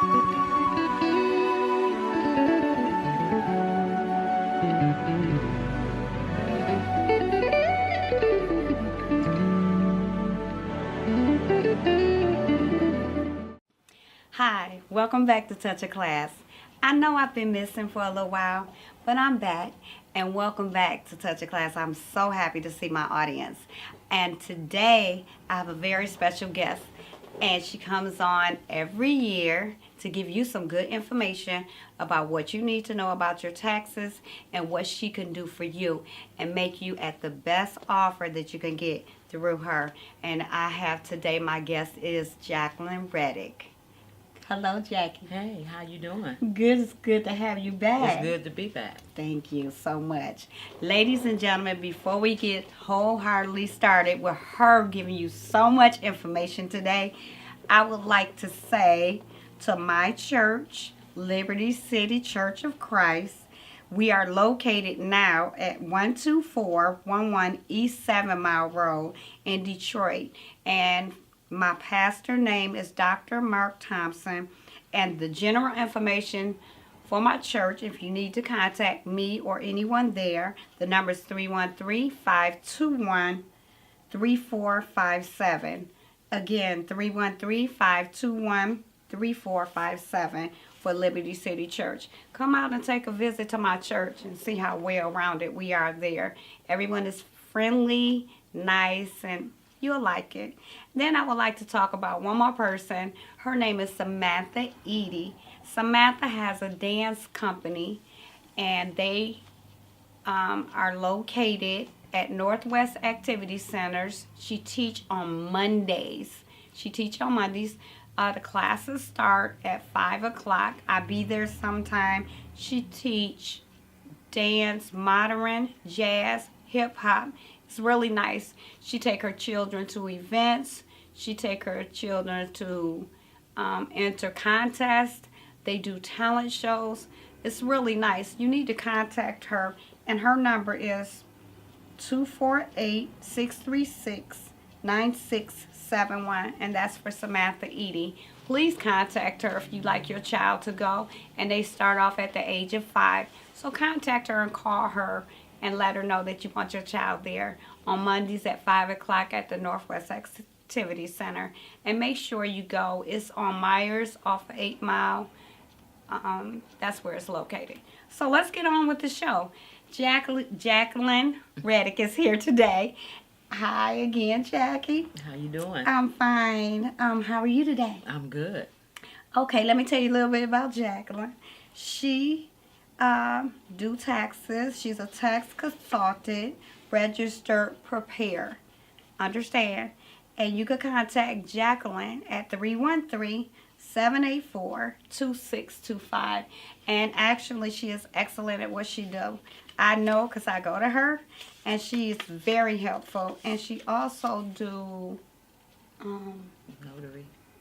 Hi, welcome back to Touch a Class. I know I've been missing for a little while, but I'm back and welcome back to Touch a Class. I'm so happy to see my audience. And today I have a very special guest, and she comes on every year to give you some good information about what you need to know about your taxes and what she can do for you and make you at the best offer that you can get through her. And I have today, my guest is Jacqueline Reddick. Hello, Jackie. Hey, how you doing? Good. It's good to have you back. It's good to be back. Thank you so much. Ladies and gentlemen, before we get wholeheartedly started with her giving you so much information today, I would like to say to my church, Liberty City Church of Christ, we are located now at 12411 East 7 Mile Road in Detroit. And my pastor name is Dr. Mark Thompson, and the general information for my church, if you need to contact me or anyone there, the number is 313-521-3457. Again, 313-521-3457 for Liberty City Church. Come out and take a visit to my church and see how well-rounded we are there. Everyone is friendly, nice, and you'll like it. Then I would like to talk about one more person. Her name is Samantha Eaddy. Samantha has a dance company, and they are located at Northwest Activity Centers. She teach on Mondays. The classes start at 5 o'clock. I'll be there sometime. She teach dance, modern, jazz, hip-hop. It's really nice. She take her children to events. She take her children to enter contests. They do talent shows. It's really nice. You need to contact her, and her number is 248-636-9671, and that's for Samantha Eaddy. Please contact her if you'd like your child to go, and they start off at the age of 5. So contact her and call her and let her know that you want your child there on Mondays at 5 o'clock at the Northwest Activity Center. And make sure you go. It's on Myers off of 8 Mile. That's where it's located. So let's get on with the show. Jacqueline Reddick is here today. Hi again, Jackie. How you doing? I'm fine. How are you today? I'm good. Okay, let me tell you a little bit about Jacqueline. She do taxes. She's a tax consultant, registered preparer. Understand? And you can contact Jacqueline at 313-784-2625. And actually, she is excellent at what she does. I know because I go to her, and she is very helpful. And she also do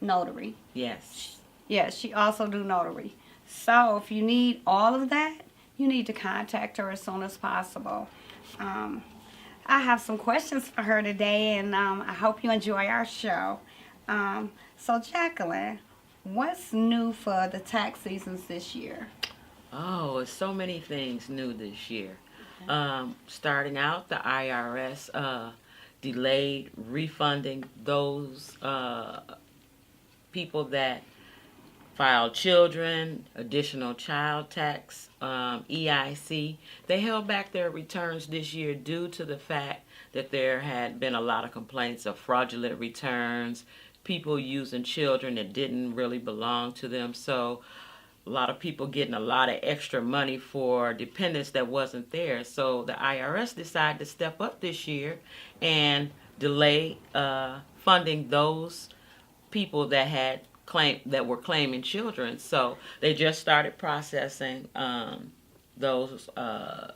notary. Yes. Yes, she also do notary. So if you need all of that, you need to contact her as soon as possible. I have some questions for her today, and I hope you enjoy our show. So Jacqueline, what's new for the tax seasons this year? Oh, it's so many things new this year. Okay. Starting out, the IRS delayed refunding those people that filed children, additional child tax, EIC. They held back their returns this year due to the fact that there had been a lot of complaints of fraudulent returns, people using children that didn't really belong to them. So a lot of people getting a lot of extra money for dependents that wasn't there. So the IRS decided to step up this year and delay funding those people that were claiming children. So they just started processing those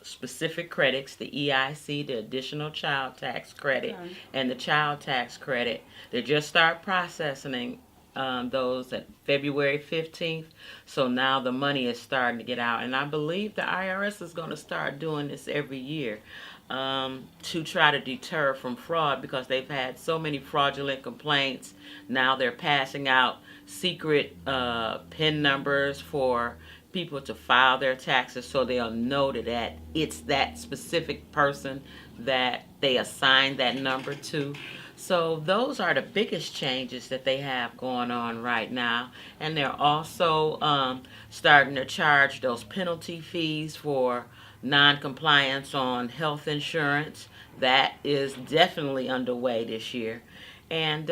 specific credits, the EIC, the additional child tax credit, okay, and the child tax credit. They just start processing those at February 15th. So now the money is starting to get out. And I believe the IRS is going to start doing this every year to try to deter from fraud, because they've had so many fraudulent complaints. Now they're passing out secret PIN numbers for people to file their taxes so they'll know that it's that specific person that they assigned that number to. So those are the biggest changes that they have going on right now. And they're also starting to charge those penalty fees for non-compliance on health insurance. That is definitely underway this year. And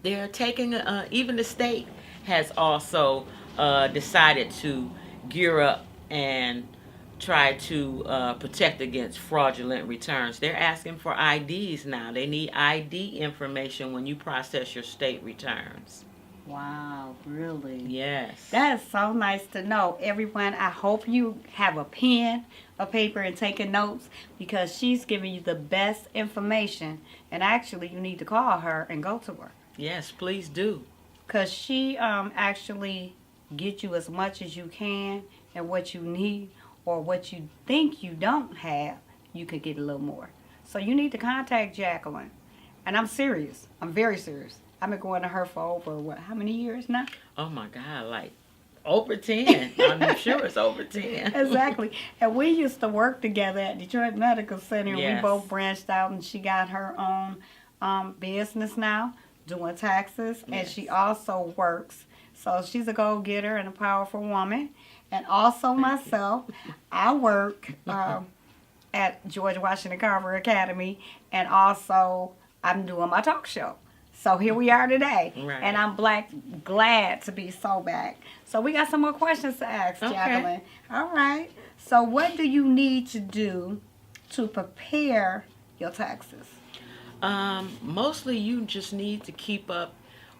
they're taking, even the state has also decided to gear up and try to protect against fraudulent returns. They're asking for IDs now. They need ID information when you process your state returns. Wow, really? Yes. That is so nice to know. Everyone, I hope you have a pen, a paper, and taking notes, because she's giving you the best information. And actually, you need to call her and go to her. Yes, please do. Because she actually gets you as much as you can, and what you need or what you think you don't have, you could get a little more. So you need to contact Jacqueline. And I'm serious. I'm very serious. I've been going to her for over, how many years now? Oh my God, like over 10. I'm sure it's over 10. Exactly. And we used to work together at Detroit Medical Center. And Yes. we both branched out, and she got her own business now, doing taxes. And Yes. she also works. So she's a go-getter and a powerful woman. And also myself, I work at George Washington Carver Academy. And also I'm doing my talk show. So here we are today. Right. And I'm glad to be so back. So we got some more questions to ask, Okay. Jacqueline. All right. So what do you need to do to prepare your taxes? Mostly you just need to keep up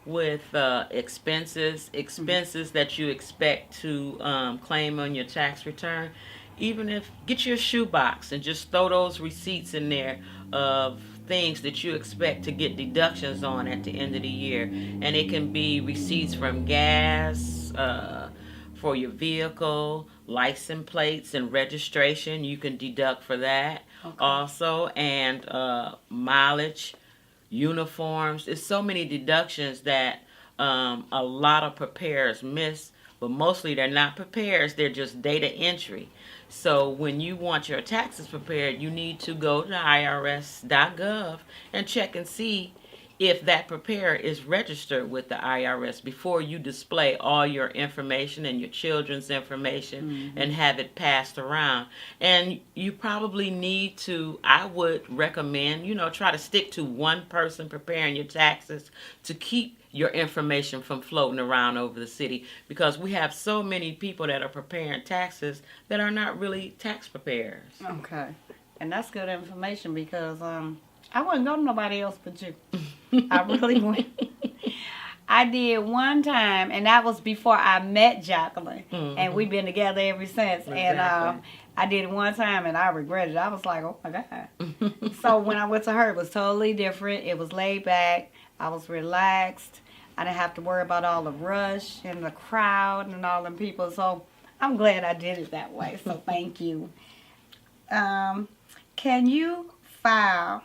with expenses that you expect to claim on your tax return. Even if, get your shoebox and just throw those receipts in there of things that you expect to get deductions on at the end of the year. And it can be receipts from gas, for your vehicle, license plates and registration. You can deduct for that. Okay. Also, and mileage, uniforms. It's so many deductions that a lot of preparers miss, but mostly they're not preparers, they're just data entry. So when you want your taxes prepared, you need to go to irs.gov and check and see if that preparer is registered with the IRS before you display all your information and your children's information and have it passed around. And you probably need to, I would recommend, try to stick to one person preparing your taxes to keep your information from floating around over the city, because we have so many people that are preparing taxes that are not really tax preparers. Okay. And that's good information, because I wouldn't go to nobody else but you. I really wouldn't. I did one time, and that was before I met Jacqueline. And we've been together ever since. Exactly. And I did it one time, and I regretted it. I was like, oh my God. So when I went to her, it was totally different. It was laid back. I was relaxed. I didn't have to worry about all the rush and the crowd and all them people. So I'm glad I did it that way. So thank you. Can you file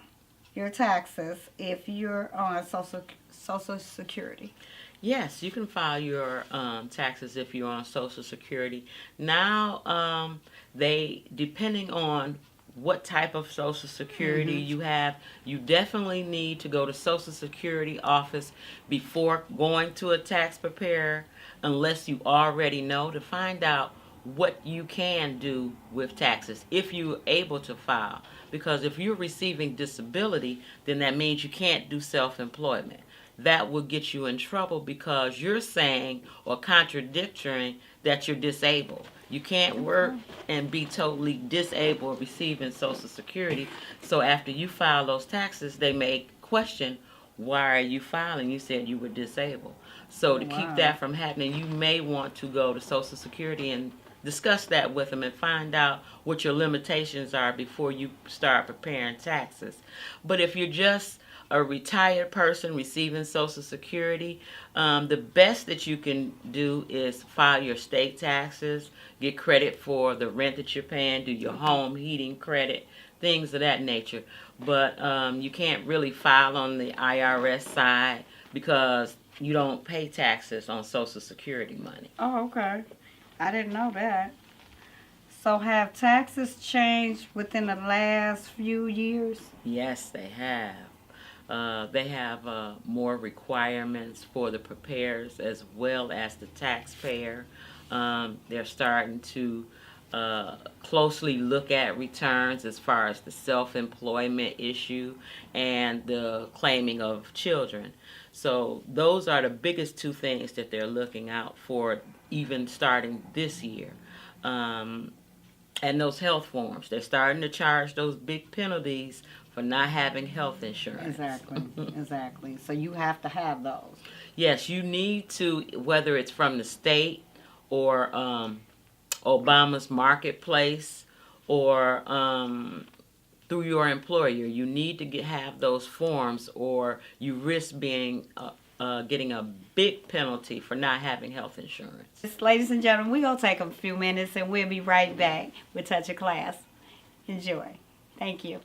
your taxes if you're on Social Security? Yes, you can file your taxes if you're on Social Security. Now, depending on what type of Social Security you have, you definitely need to go to Social Security office before going to a tax preparer, unless you already know, to find out what you can do with taxes if you're able to file. Because if you're receiving disability, then that means you can't do self-employment. That will get you in trouble, because you're saying or contradicting that you're disabled. You can't work and be totally disabled receiving Social Security. So after you file those taxes, they may question, why are you filing? You said you were disabled. So to keep that from happening, you may want to go to Social Security and discuss that with them and find out what your limitations are before you start preparing taxes. But if you're just a retired person receiving Social Security, the best that you can do is file your state taxes, get credit for the rent that you're paying, do your home heating credit, things of that nature. But you can't really file on the IRS side, because you don't pay taxes on Social Security money. Oh, okay. I didn't know that. So have taxes changed within the last few years? Yes, they have. They have more requirements for the preparers as well as the taxpayer. They're starting to closely look at returns as far as the self-employment issue and the claiming of children. So those are the biggest two things that they're looking out for, even starting this year. Um, and those health forms, they're starting to charge those big penalties for not having health insurance. Exactly, exactly. So you have to have those. Yes, you need to, whether it's from the state or Obama's marketplace or through your employer, you need to have those forms, or you risk being getting a big penalty for not having health insurance. Ladies and gentlemen, we're going to take a few minutes and we'll be right back with Touch of Class. Enjoy. Thank you.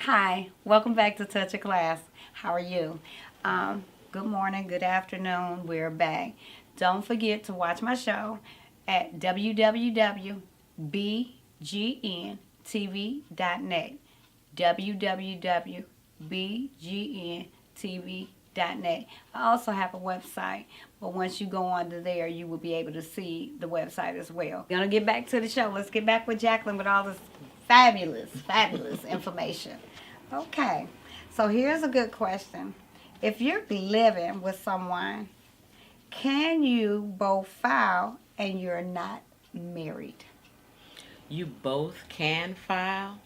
Hi, welcome back to Touch of Class. How are you? Good morning, good afternoon. We're back. Don't forget to watch my show at www.bgntv.net. www.bgntv.net. I also have a website, but once you go under there, you will be able to see the website as well. Gonna get back to the show. Let's get back with Jacqueline with all this fabulous information. Okay, so here's a good question. If you're living with someone, can you both file and you're not married? You both can file.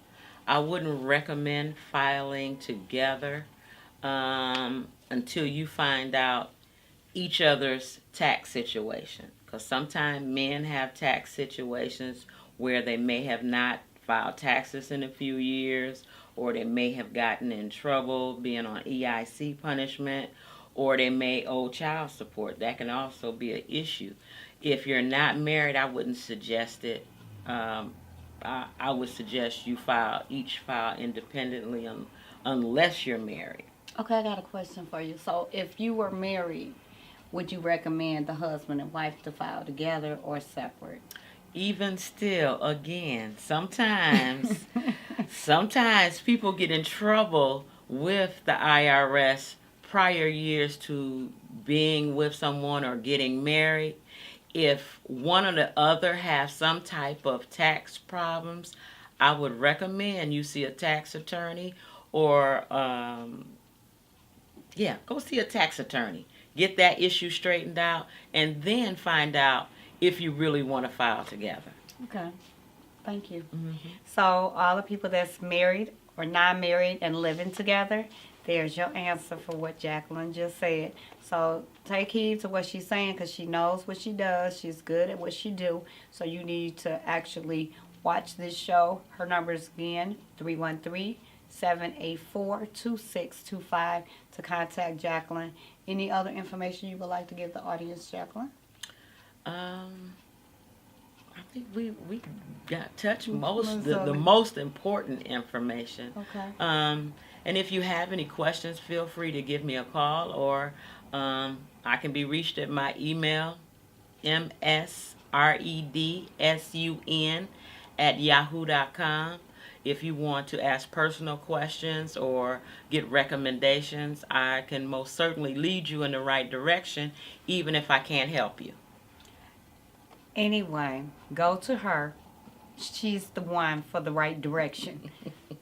I wouldn't recommend filing together until you find out each other's tax situation. Because sometimes men have tax situations where they may have not filed taxes in a few years, or they may have gotten in trouble being on EIC punishment, or they may owe child support. That can also be an issue. If you're not married, I wouldn't suggest it. I would suggest you each file independently unless you're married. Okay, I got a question for you. So if you were married, would you recommend the husband and wife to file together or separate? Even still, again, sometimes people get in trouble with the IRS prior years to being with someone or getting married. If one or the other have some type of tax problems, I would recommend you see a tax attorney, or go see a tax attorney. Get that issue straightened out, and then find out if you really want to file together. Okay, thank you. Mm-hmm. So all the people that's married or not married and living together, there's your answer for what Jacqueline just said. So take heed to what she's saying, because she knows what she does. She's good at what she do. So you need to actually watch this show. Her number is again 313-784-2625 to contact Jacqueline. Any other information you would like to give the audience, Jacqueline? I think we got touched the most important information. Okay. And if you have any questions, feel free to give me a call, or I can be reached at my email, msredsun@yahoo.com. If you want to ask personal questions or get recommendations, I can most certainly lead you in the right direction, even if I can't help you. Anyway, go to her. She's the one for the right direction.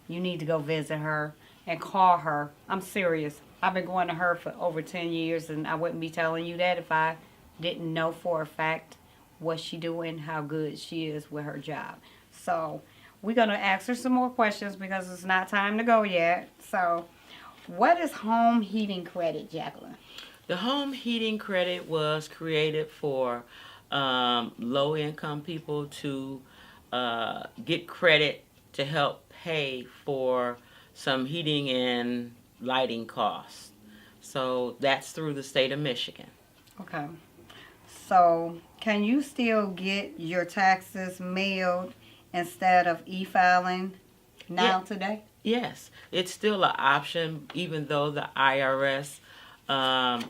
You need to go visit her and call her. I'm serious. I've been going to her for over 10 years, and I wouldn't be telling you that if I didn't know for a fact what she doing, how good she is with her job. So we're going to ask her some more questions because it's not time to go yet. So what is home heating credit, Jacqueline? The home heating credit was created for low-income people to get credit to help pay for some heating and lighting costs. So that's through the state of Michigan. Okay. So, can you still get your taxes mailed instead of e-filing now Yeah, today? yes, it's still an option, even though the IRS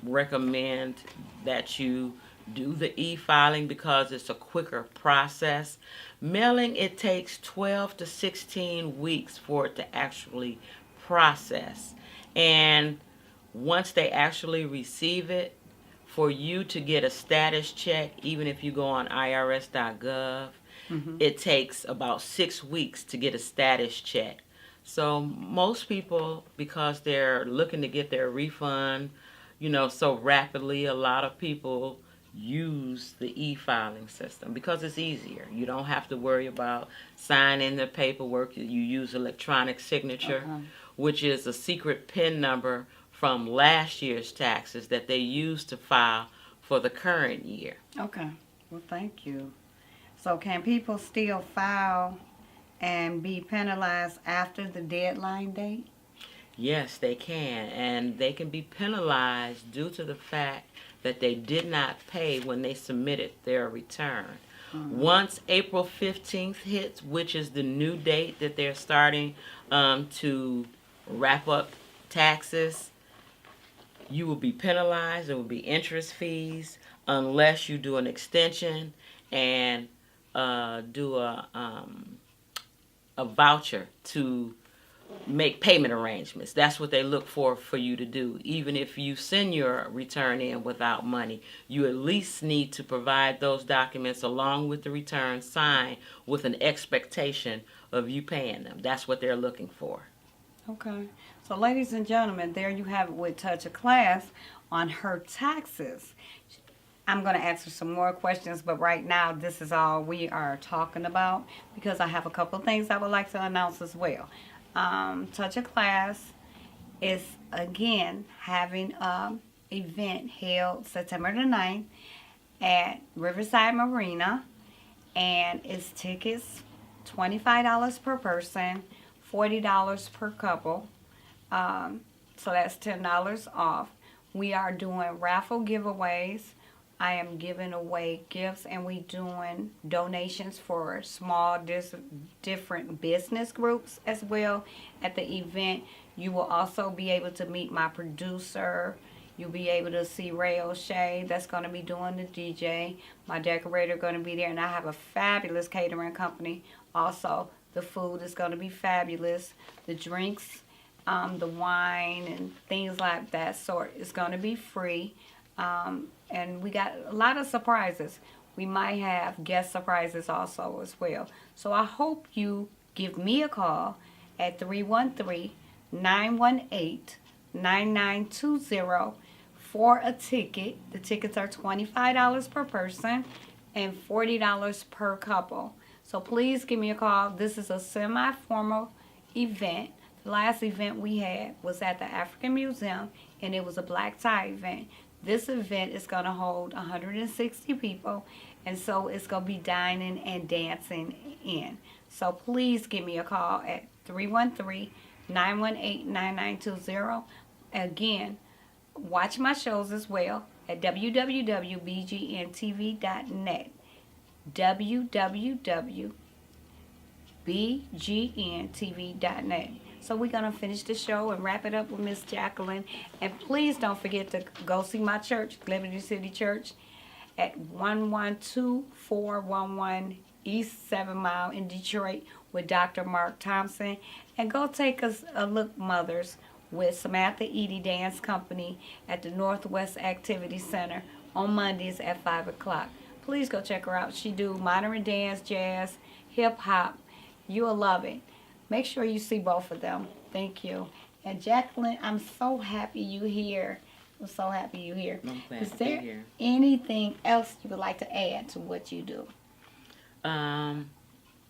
recommend that you do the e-filing because it's a quicker process. Mailing, it takes 12 to 16 weeks for it to actually process. And once they actually receive it, for you to get a status check, even if you go on irs.gov, Mm-hmm. it takes about 6 weeks to get a status check. So most people, because they're looking to get their refund, so rapidly, a lot of people use the e-filing system because it's easier. You don't have to worry about signing the paperwork. You use electronic signature, Okay. which is a secret PIN number from last year's taxes that they use to file for the current year. Okay. Well, thank you. So, can people still file and be penalized after the deadline date? Yes, they can, and they can be penalized due to the fact that they did not pay when they submitted their return. Mm-hmm. Once April 15th hits, which is the new date that they're starting to wrap up taxes, you will be penalized. There will be interest fees unless you do an extension and do a voucher to make payment arrangements. That's what they look for you to do. Even if you send your return in without money, you at least need to provide those documents along with the return signed with an expectation of you paying them. That's what they're looking for. Okay. So, ladies and gentlemen, there you have it with Touch a Class on her taxes. I'm going to ask her some more questions, but right now, this is all we are talking about because I have a couple of things I would like to announce as well. Touch a Class is again having an event held September the 9th at Riverside Marina, and it's tickets $25 per person, $40 per couple. So that's $10 off. We are doing raffle giveaways. I am giving away gifts, and we doing donations for small different business groups as well at the event. You will also be able to meet my producer. You'll be able to see Ray O'Shea that's going to be doing the DJ. My decorator going to be there, and I have a fabulous catering company. Also, the food is going to be fabulous. The drinks, the wine and things like that sort is going to be free. And we got a lot of surprises. We might have guest surprises also as well. So I hope you give me a call at 313-918-9920 for a ticket. The tickets are $25 per person and $40 per couple. So please give me a call. This is a semi-formal event. The last event we had was at the African Museum, and it was a black tie event. This event is going to hold 160 people, and so it's going to be dining and dancing in. So please give me a call at 313-918-9920. Again, watch my shows as well at www.bgntv.net. www.bgntv.net. So we're going to finish the show and wrap it up with Miss Jacqueline. And please don't forget to go see my church, Liberty City Church, at 112411 East 7 Mile in Detroit with Dr. Mark Thompson. And go take a look, mothers, with Samantha Eaddy Dance Company at the Northwest Activity Center on Mondays at 5 o'clock. Please go check her out. She do modern dance, jazz, hip-hop. You'll love it. Make sure you see both of them. Thank you. And Jacqueline, I'm so happy you're here. I'm so happy you're here. I'm glad Is to be there here. anything else you would like to add to what you do? I'm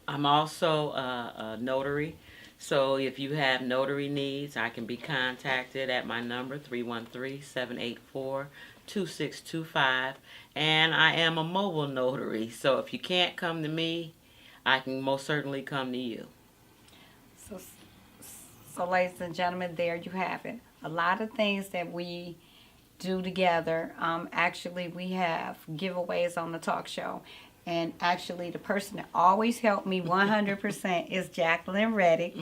also a notary. So if you have notary needs, I can be contacted at my number, 313-784-2625. And I am a mobile notary. So if you can't come to me, I can most certainly come to you. So, ladies and gentlemen, there you have it. a lot of things that we do together. Actually, we have giveaways on the talk show. And actually, the person that always helped me 100% is Jacqueline Reddick.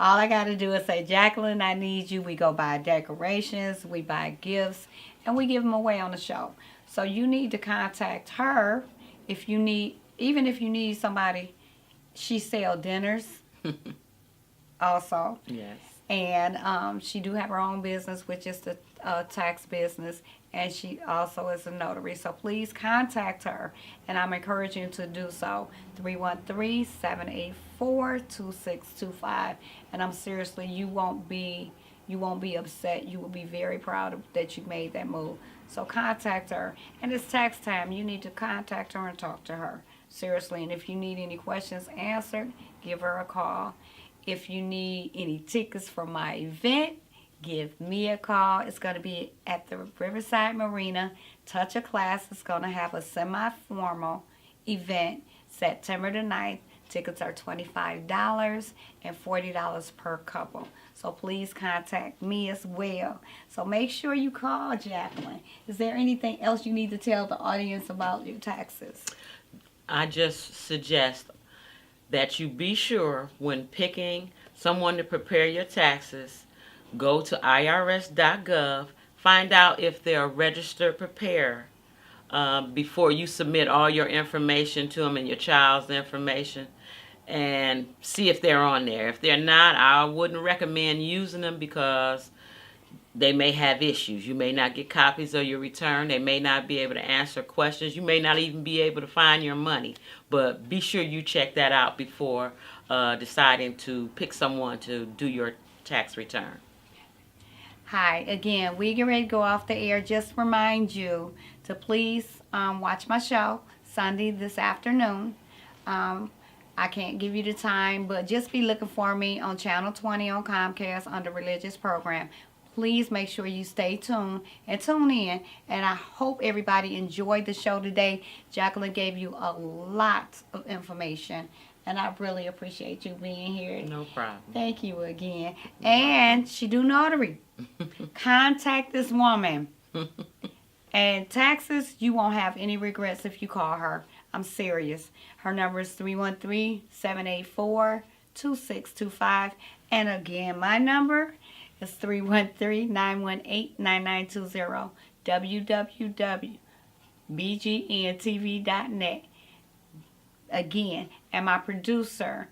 All I got to do is say, Jacqueline, I need you. We go buy decorations, we buy gifts, and we give them away on the show. So you need to contact her if you need, even if you need somebody. She sell dinners also. Yes. And she do have her own business, which is the tax business, and she also is a notary. So please contact her, and I'm encouraging you to do so. 313-784-2625. And I'm seriously, you won't be upset. You will be very proud that you made that move. So contact her. And it's tax time. You need to contact her and talk to her. Seriously. And if you need any questions answered, give her a call. If you need any tickets for my event, give me a call. It's going to be at the Riverside Marina. Touch a Class is going to have a semi-formal event September the 9th. Tickets are $25 and $40 per couple. So please contact me as well. So make sure you call Jacqueline. Is there anything else you need to tell the audience about your taxes? I just suggest that you be sure when picking someone to prepare your taxes, go to irs.gov, find out if they're a registered preparer before you submit all your information to them and your child's information, and see if they're on there. If they're not, I wouldn't recommend using them because they may have issues. You may not get copies of your return. They may not be able to answer questions. You may not even be able to find your money. But be sure you check that out before deciding to pick someone to do your tax return. Hi, again, we get ready to go off the air. Just remind you to please watch my show Sunday this afternoon. I can't give you the time, but just be looking for me on Channel 20 on Comcast under Religious Program. Please make sure you stay tuned and tune in. And I hope everybody enjoyed the show today. Jacqueline gave you a lot of information, and I really appreciate you being here. No problem. Thank you again. And she do notary. Contact this woman. And taxes, you won't have any regrets if you call her. I'm serious. Her number is 313-784-2625. And again, my number is 313-918-9920. www.bgntv.net. Again, and my producer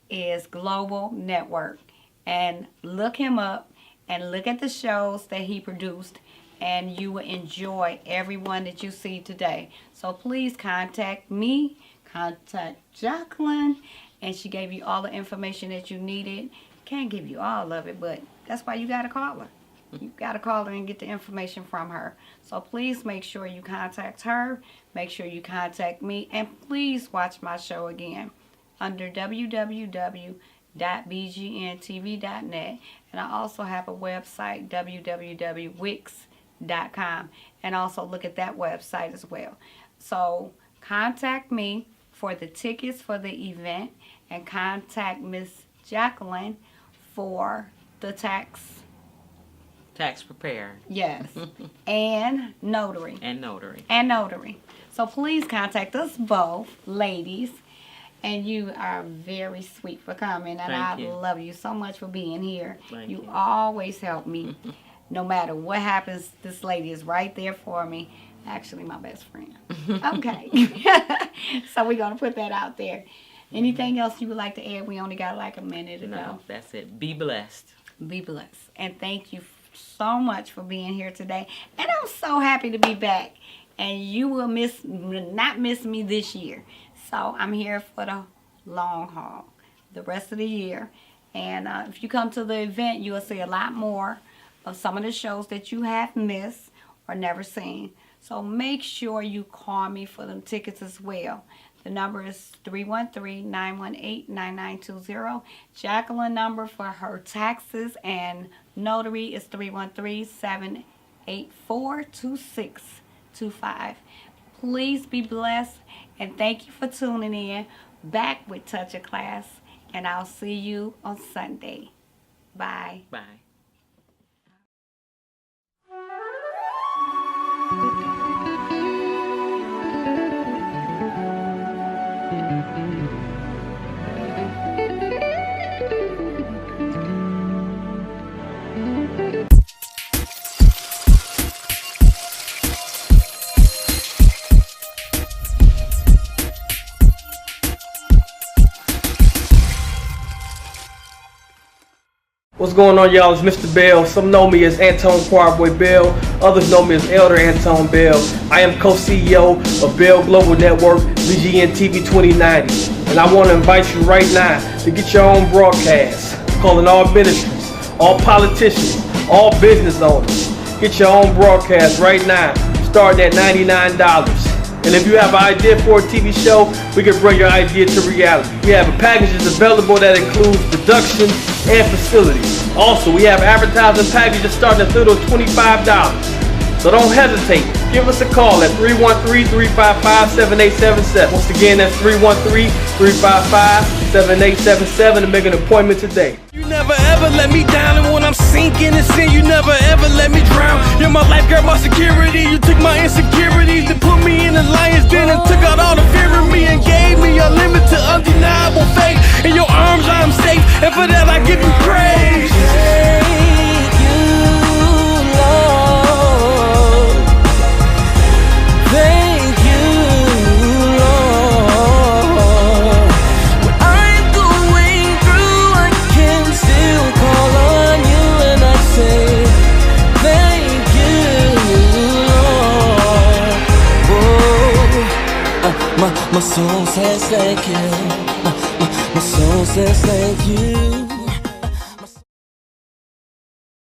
is Global Network. And look him up and look at the shows that he produced, and you will enjoy everyone that you see today. So please contact me, contact Jacqueline, and she gave you all the information that you needed. Can't give you all of it, but that's why you got to call her. You got to call her and get the information from her. So please make sure you contact her, make sure you contact me, and please watch my show again under www.bgntv.net. And I also have a website, www.wix.com, and also look at that website as well. So contact me for the tickets for the event, and contact Miss Jacqueline for the tax preparer. Yes. And notary. And notary. And notary. So please contact us both, ladies. And you are very sweet for coming. And Thank I you. love you so much for being here. Thank You you. always help me. No matter what happens, this lady is right there for me. Actually, my best friend. Okay. So we're going to put that out there. Anything else you would like to add? We only got like a minute to No, go. that's it. Be blessed. Be blessed. And thank you so much for being here today. And I'm so happy to be back. And you will not miss me this year. So I'm here for the long haul, the rest of the year. And if you come to the event, you will see a lot more of some of the shows that you have missed or never seen. So make sure you call me for them tickets as well. The number is 313-918-9920. Jacqueline number for her taxes and notary is 313-784-2625. Please be blessed, and thank you for tuning in. Back with Touch a Class, and I'll see you on Sunday. Bye. Bye. What's going on, y'all? It's Mr. Bell. Some know me as Antone Quarboy Bell. Others know me as Elder Antone Bell. I am co-CEO of Bell Global Network, BGN TV 2090. And I want to invite you right now to get your own broadcast. Calling all ministries, all politicians, all business owners. Get your own broadcast right now, starting at $99. And if you have an idea for a TV show, we can bring your idea to reality. We have packages available that includes production and facilities. Also, we have advertising packages starting at little $25. So don't hesitate. Give us a call at 313-355-7877. Once again, that's 313-355-7877 to make an appointment today. You never ever let me down, and when I'm sinking in sin, you never ever let me drown. You're my life, girl, my security. You took my insecurities and put me in the lion's den and took out all the fear in me and gave me unlimited, undeniable faith. In your arms I am safe, and for that I give you praise. Thank you, Lord. Thank you, Lord. When I'm going through, I can still call on you, and I say thank you, Lord. Oh, my soul says thank you. My soul says thank you.